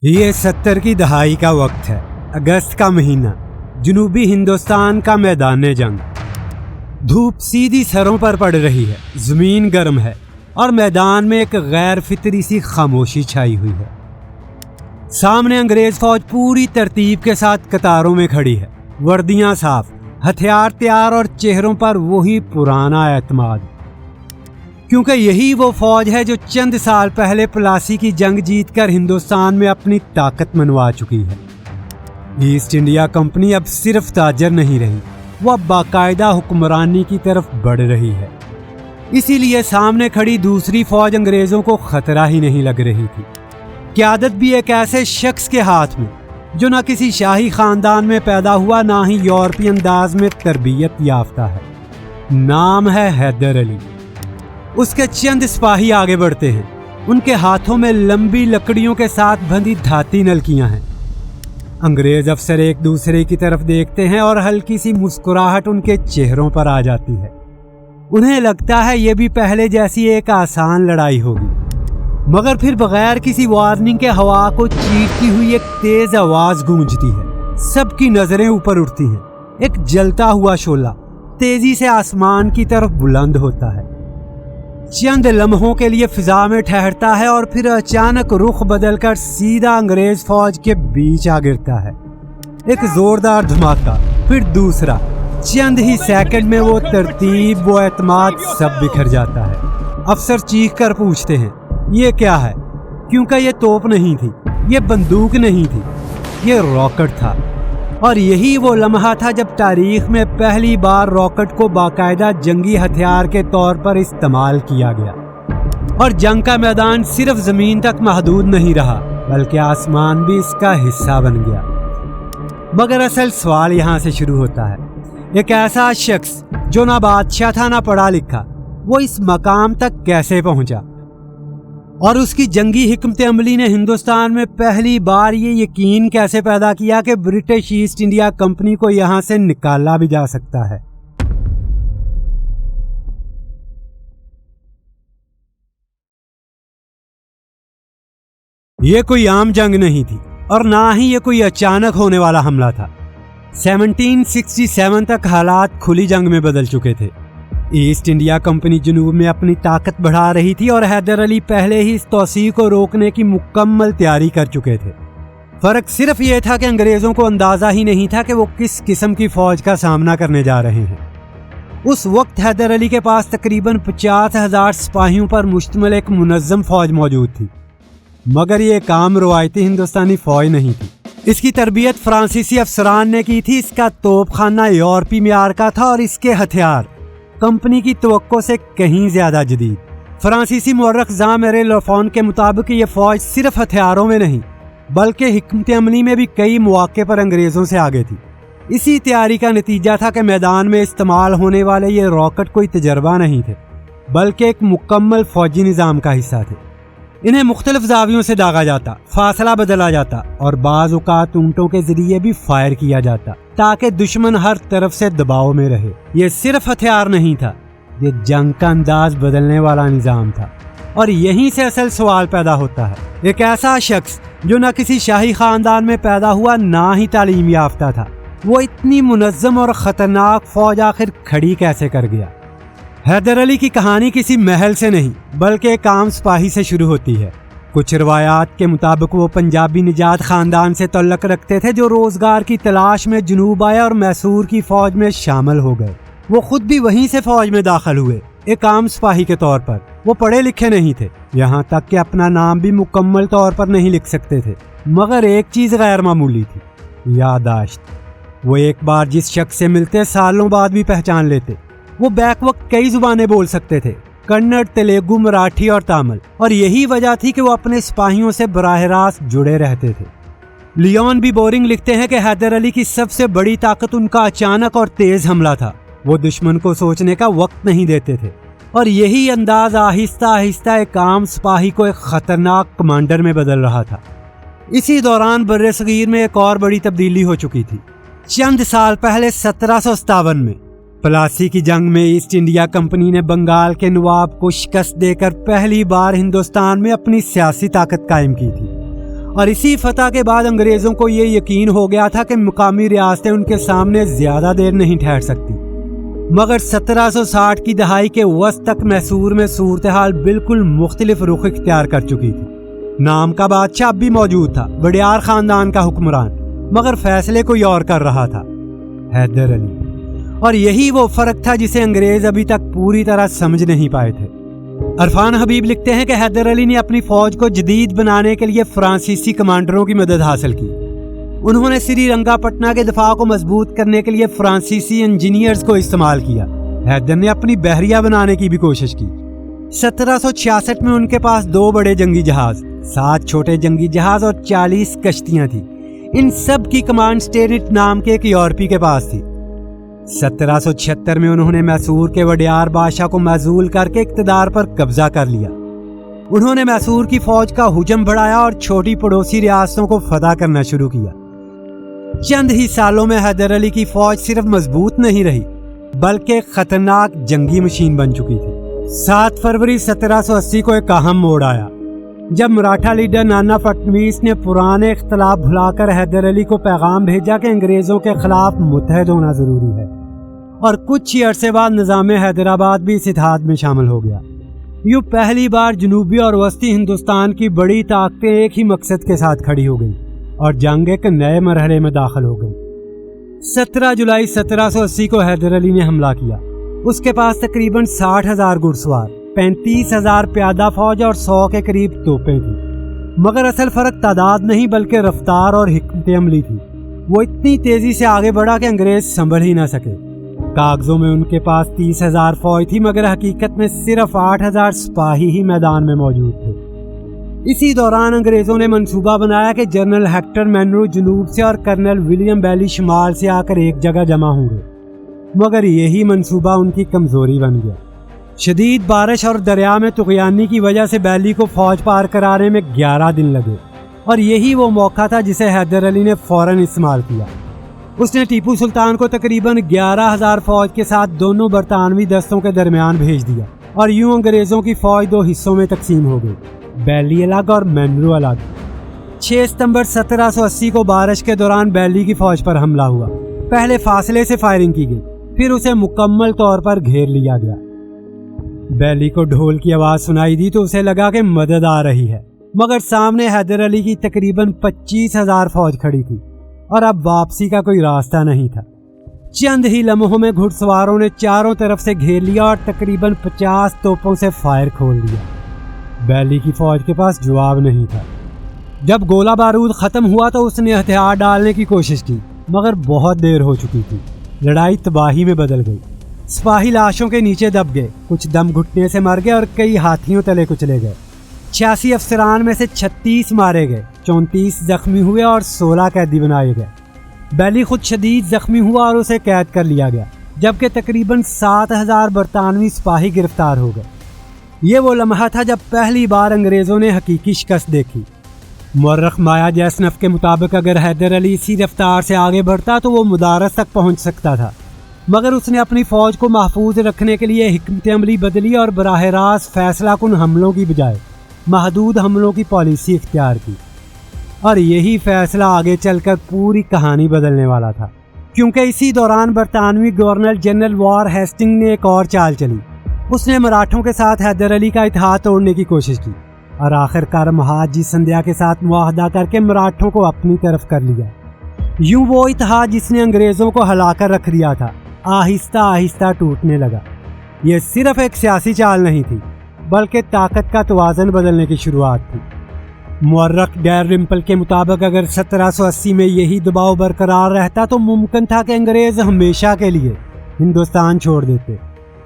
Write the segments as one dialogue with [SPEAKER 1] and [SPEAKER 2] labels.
[SPEAKER 1] یہ 70 کی دہائی کا وقت ہے، اگست کا مہینہ، جنوبی ہندوستان کا میدان جنگ۔ دھوپ سیدھی سروں پر پڑ رہی ہے، زمین گرم ہے اور میدان میں ایک غیر فطری سی خاموشی چھائی ہوئی ہے۔ سامنے انگریز فوج پوری ترتیب کے ساتھ قطاروں میں کھڑی ہے، وردیاں صاف، ہتھیار تیار اور چہروں پر وہی پرانا اعتماد، کیونکہ یہی وہ فوج ہے جو چند سال پہلے پلاسی کی جنگ جیت کر ہندوستان میں اپنی طاقت منوا چکی ہے۔ ایسٹ انڈیا کمپنی اب صرف تاجر نہیں رہی، وہ اب باقاعدہ حکمرانی کی طرف بڑھ رہی ہے۔ اسی لیے سامنے کھڑی دوسری فوج انگریزوں کو خطرہ ہی نہیں لگ رہی تھی۔ قیادت بھی ایک ایسے شخص کے ہاتھ میں جو نہ کسی شاہی خاندان میں پیدا ہوا، نہ ہی یورپی انداز میں تربیت یافتہ ہے۔ نام ہے حیدر علی۔ اس کے چند سپاہی آگے بڑھتے ہیں، ان کے ہاتھوں میں لمبی لکڑیوں کے ساتھ بندھی دھاتی نلکیاں ہیں۔ انگریز افسر ایک دوسرے کی طرف دیکھتے ہیں اور ہلکی سی مسکراہٹ ان کے چہروں پر آ جاتی ہے۔ انہیں لگتا ہے یہ بھی پہلے جیسی ایک آسان لڑائی ہوگی، مگر پھر بغیر کسی وارننگ کے ہوا کو چیرتی ہوئی ایک تیز آواز گونجتی ہے۔ سب کی نظریں اوپر اٹھتی ہیں۔ ایک جلتا ہوا شعلہ تیزی سے آسمان کی طرف بلند ہوتا ہے، چند لمحوں کے لیے فضا میں ٹھہرتا ہے اور پھر اچانک رخ بدل کر سیدھا انگریز فوج کے بیچ آ گرتا ہے۔ ایک زوردار دھماکہ، پھر دوسرا، چند ہی سیکنڈ میں وہ ترتیب، وہ اعتماد سب بکھر جاتا ہے۔ افسر چیخ کر پوچھتے ہیں، یہ کیا ہے؟ کیونکہ یہ توپ نہیں تھی، یہ بندوق نہیں تھی، یہ راکٹ تھا۔ اور یہی وہ لمحہ تھا جب تاریخ میں پہلی بار راکٹ کو باقاعدہ جنگی ہتھیار کے طور پر استعمال کیا گیا، اور جنگ کا میدان صرف زمین تک محدود نہیں رہا بلکہ آسمان بھی اس کا حصہ بن گیا۔ مگر اصل سوال یہاں سے شروع ہوتا ہے۔ ایک ایسا شخص جو نہ بادشاہ تھا نہ پڑھا لکھا، وہ اس مقام تک کیسے پہنچا؟ اور اس کی جنگی حکمت عملی نے ہندوستان میں پہلی بار یہ یقین کیسے پیدا کیا کہ برٹش ایسٹ انڈیا کمپنی کو یہاں سے نکالا بھی جا سکتا ہے؟ یہ کوئی عام جنگ نہیں تھی اور نہ ہی یہ کوئی اچانک ہونے والا حملہ تھا۔ 1767 تک حالات کھلی جنگ میں بدل چکے تھے۔ ایسٹ انڈیا کمپنی جنوب میں اپنی طاقت بڑھا رہی تھی اور حیدر علی پہلے ہی اس توسیع کو روکنے کی مکمل تیاری کر چکے تھے۔ فرق صرف یہ تھا کہ انگریزوں کو اندازہ ہی نہیں تھا کہ وہ کس قسم کی فوج کا سامنا کرنے جا رہے ہیں۔ اس وقت حیدر علی کے پاس تقریباً 50,000 سپاہیوں پر مشتمل ایک منظم فوج موجود تھی، مگر یہ ایک عام روایتی ہندوستانی فوج نہیں تھی۔ اس کی تربیت فرانسیسی افسران نے کی تھی، اس کا توپ خانہ یورپی معیار کا تھا اور اس کے ہتھیار کمپنی کی توقع سے کہیں زیادہ جدید۔ فرانسیسی مورخ ژان میرے لوفون کے مطابق یہ فوج صرف ہتھیاروں میں نہیں بلکہ حکمت عملی میں بھی کئی مواقع پر انگریزوں سے آگے تھی۔ اسی تیاری کا نتیجہ تھا کہ میدان میں استعمال ہونے والے یہ راکٹ کوئی تجربہ نہیں تھے بلکہ ایک مکمل فوجی نظام کا حصہ تھے۔ انہیں مختلف زاویوں سے داغا جاتا، فاصلہ بدلا جاتا اور بعض اوقات اونٹوں کے ذریعے بھی فائر کیا جاتا تاکہ دشمن ہر طرف سے دباؤ میں رہے۔ یہ صرف ہتھیار نہیں تھا، یہ جنگ کا انداز بدلنے والا نظام تھا۔ اور یہیں سے اصل سوال پیدا ہوتا ہے، ایک ایسا شخص جو نہ کسی شاہی خاندان میں پیدا ہوا نہ ہی تعلیم یافتہ تھا، وہ اتنی منظم اور خطرناک فوج آخر کھڑی کیسے کر گیا؟ حیدر علی کی کہانی کسی محل سے نہیں بلکہ ایک عام سپاہی سے شروع ہوتی ہے۔ کچھ روایات کے مطابق وہ پنجابی نژاد خاندان سے تعلق رکھتے تھے جو روزگار کی تلاش میں جنوب آئے اور میسور کی فوج میں شامل ہو گئے۔ وہ خود بھی وہیں سے فوج میں داخل ہوئے، ایک عام سپاہی کے طور پر۔ وہ پڑھے لکھے نہیں تھے، یہاں تک کہ اپنا نام بھی مکمل طور پر نہیں لکھ سکتے تھے، مگر ایک چیز غیر معمولی تھی، یادداشت۔ وہ ایک بار جس شخص سے ملتے سالوں بعد بھی پہچان لیتے۔ وہ بیک وقت کئی زبانیں بول سکتے تھے، کنڑ، تیلگو، مراٹھی اور تامل، اور یہی وجہ تھی کہ وہ اپنے سپاہیوں سے براہ راست جڑے رہتے تھے۔ لیون بی بورنگ لکھتے ہیں کہ حیدر علی کی سب سے بڑی طاقت ان کا اچانک اور تیز حملہ تھا۔ وہ دشمن کو سوچنے کا وقت نہیں دیتے تھے، اور یہی انداز آہستہ آہستہ ایک عام سپاہی کو ایک خطرناک کمانڈر میں بدل رہا تھا۔ اسی دوران بر صغیر میں ایک اور بڑی تبدیلی ہو چکی تھی۔ چند سال پہلے 1757 میں پلاسی کی جنگ میں ایسٹ انڈیا کمپنی نے بنگال کے نواب کو شکست دے کر پہلی بار ہندوستان میں اپنی سیاسی طاقت قائم کی تھی، اور اسی فتح کے بعد انگریزوں کو یہ یقین ہو گیا تھا کہ مقامی ریاستیں ان کے سامنے زیادہ دیر نہیں ٹھہر سکتی۔ مگر 1760 کی دہائی کے وسط تک میسور میں صورتحال بالکل مختلف رخ اختیار کر چکی تھی۔ نام کا بادشاہ اب بھی موجود تھا، وڈیار خاندان کا حکمران، مگر فیصلے کوئی اور کر رہا تھا، حیدر علی۔ اور یہی وہ فرق تھا جسے انگریز ابھی تک پوری طرح سمجھ نہیں پائے تھے۔ عرفان حبیب لکھتے ہیں کہ حیدر علی نے اپنی فوج کو جدید بنانے کے لیے فرانسیسی کمانڈروں کی مدد حاصل کی۔ انہوں نے سری رنگا پٹنہ کے دفاع کو مضبوط کرنے کے لیے فرانسیسی انجینئرز کو استعمال کیا۔ حیدر نے اپنی بحریہ بنانے کی بھی کوشش کی۔ 1766 میں ان کے پاس 2 بڑے جنگی جہاز، 7 چھوٹے جنگی جہاز اور 40 کشتیاں تھیں۔ ان سب کی کمانڈ سٹینٹ نام کے ایک یورپی کے پاس تھی۔ 1776 میں انہوں نے میسور کے وڈیار بادشاہ کو معزول کر کے اقتدار پر قبضہ کر لیا۔ انہوں نے میسور کی فوج کا ہجوم بڑھایا اور چھوٹی پڑوسی ریاستوں کو فتح کرنا شروع کیا۔ چند ہی سالوں میں حیدر علی کی فوج صرف مضبوط نہیں رہی بلکہ خطرناک جنگی مشین بن چکی تھی۔ 7 فروری 1780 کو ایک اہم موڑ آیا جب مراٹھا لیڈر نانا فڈنویس نے پرانے اختلاف بھلا کر حیدر علی کو پیغام بھیجا کہ انگریزوں کے خلاف متحد ہونا ضروری ہے، اور کچھ ہی عرصے بعد نظام حیدرآباد بھی اس اتحاد میں شامل ہو گیا۔ یوں پہلی بار جنوبی اور وسطی ہندوستان کی بڑی طاقتیں ایک ہی مقصد کے ساتھ کھڑی ہو گئیں اور جنگ ایک نئے مرحلے میں داخل ہو گئی۔ 17 جولائی 1780 کو حیدر علی نے حملہ کیا۔ اس کے پاس تقریباً 60,000 گھڑ سوار، 35,000 پیادہ فوج اور 100 کے قریب توپیں تھیں۔ مگر اصل فرق تعداد نہیں بلکہ رفتار اور حکمت عملی تھی۔ وہ اتنی تیزی سے آگے بڑھا کہ انگریز سنبھل ہی نہ سکے۔ کاغذوں میں ان کے پاس 30,000 فوج تھی مگر حقیقت میں صرف 8,000 سپاہی ہی میدان میں موجود تھے۔ اسی دوران انگریزوں نے منصوبہ بنایا کہ جنرل ہیکٹر مینرو جنوب سے اور کرنل ولیم بیلی شمال سے آ کر ایک جگہ جمع ہوں گے، مگر یہی منصوبہ ان کی کمزوری بن گیا۔ شدید بارش اور دریا میں طغیانی کی وجہ سے بیلی کو فوج پار کرانے میں 11 دن لگے، اور یہی وہ موقع تھا جسے حیدر علی نے فوراً استعمال کیا۔ اس نے ٹیپو سلطان کو تقریباً 11,000 فوج کے ساتھ دونوں برطانوی دستوں کے درمیان بھیج دیا، اور یوں انگریزوں کی فوج 2 حصوں میں تقسیم ہو گئی، بیلی الگ اور مینرو الگ۔ 6 ستمبر 1780 کو بارش کے دوران بیلی کی فوج پر حملہ ہوا۔ پہلے فاصلے سے فائرنگ کی گئی، پھر اسے مکمل طور پر گھیر لیا گیا۔ بیلی کو ڈھول کی آواز سنائی دی تو اسے لگا کہ مدد آ رہی ہے، مگر سامنے حیدر علی کی تقریباً 25,000 فوج کھڑی تھی اور اب واپسی کا کوئی راستہ نہیں تھا۔ چند ہی لمحوں میں گھڑ سواروں نے چاروں طرف سے گھیر لیا اور تقریباً 50 توپوں سے فائر کھول دیا۔ بیلی کی فوج کے پاس جواب نہیں تھا۔ جب گولہ بارود ختم ہوا تو اس نے ہتھیار ڈالنے کی کوشش کی، مگر بہت دیر ہو چکی تھی۔ لڑائی تباہی میں بدل گئی۔ سپاہی لاشوں کے نیچے دب گئے، کچھ دم گھٹنے سے مر گئے اور کئی ہاتھیوں تلے کچلے گئے۔ 86 افسران میں سے 36 مارے گئے، 34 زخمی ہوئے اور 16 قیدی بنائے گئے۔ بیلی خود شدید زخمی ہوا اور اسے قید کر لیا گیا، جبکہ تقریباً 7,000 برطانوی سپاہی گرفتار ہو گئے۔ یہ وہ لمحہ تھا جب پہلی بار انگریزوں نے حقیقی شکست دیکھی۔ مورخ مایا جیسنف کے مطابق اگر حیدر علی اسی رفتار سے آگے بڑھتا تو وہ مدارس تک پہنچ سکتا تھا، مگر اس نے اپنی فوج کو محفوظ رکھنے کے لیے حکمت عملی بدلی اور براہ راست فیصلہ کن حملوں کی بجائے محدود حملوں کی پالیسی اختیار کی، اور یہی فیصلہ آگے چل کر پوری کہانی بدلنے والا تھا، کیونکہ اسی دوران برطانوی گورنر جنرل وار ہیسٹنگ نے ایک اور چال چلی۔ اس نے مراٹھوں کے ساتھ حیدر علی کا اتحاد توڑنے کی کوشش کی اور آخر کار مہاجی سندھیا کے ساتھ معاہدہ کر کے مراٹھوں کو اپنی طرف کر لیا۔ یوں وہ اتحاد جس نے انگریزوں کو ہلا کر رکھ دیا تھا آہستہ آہستہ ٹوٹنے لگا۔ یہ صرف ایک سیاسی چال نہیں تھی بلکہ طاقت کا توازن بدلنے کی شروعات تھی۔ مورخ ڈیر رمپل کے مطابق اگر 1780 میں یہی دباؤ برقرار رہتا تو ممکن تھا کہ انگریز ہمیشہ کے لیے ہندوستان چھوڑ دیتے،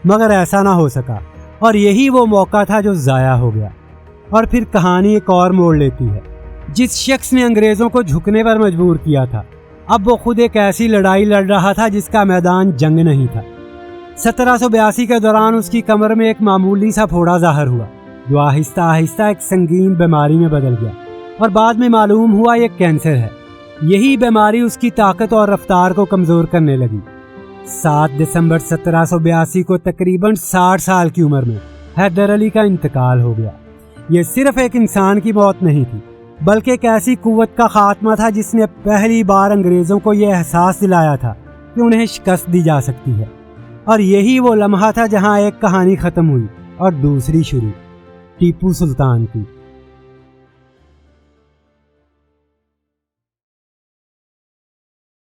[SPEAKER 1] مگر ایسا نہ ہو سکا، اور یہی وہ موقع تھا جو ضائع ہو گیا۔ اور پھر کہانی ایک اور موڑ لیتی ہے۔ جس شخص نے انگریزوں کو جھکنے پر مجبور کیا تھا، اب وہ خود ایک ایسی لڑائی لڑ رہا تھا جس کا میدان جنگ نہیں تھا۔ 1782 کے دوران اس کی کمر میں ایک معمولی سا پھوڑا ظاہر ہوا جو آہستہ آہستہ ایک سنگین بیماری میں بدل گیا، اور بعد میں معلوم ہوا یہ کینسر ہے۔ یہی بیماری اس کی طاقت اور رفتار کو کمزور کرنے لگی۔ 7 دسمبر 1782 کو تقریباً 60 سال کی عمر میں حیدر علی کا انتقال ہو گیا۔ یہ صرف ایک انسان کی موت نہیں تھی بلکہ ایک ایسی قوت کا خاتمہ تھا جس نے پہلی بار انگریزوں کو یہ احساس دلایا تھا کہ انہیں شکست دی جا سکتی ہے۔ اور یہی وہ لمحہ تھا جہاں ایک کہانی ختم ہوئی اور دوسری شروع، ٹیپو سلطان کی۔